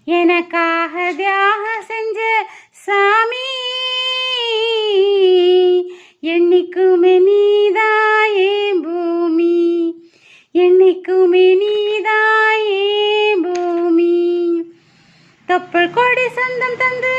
எனக்காக தியாகம் செஞ்ச சாமி என்னைக்குமே நீதாயே பூமி என்னைக்குமே நீதாயே பூமி தொப்புள் கொடி சொந்தம் தந்து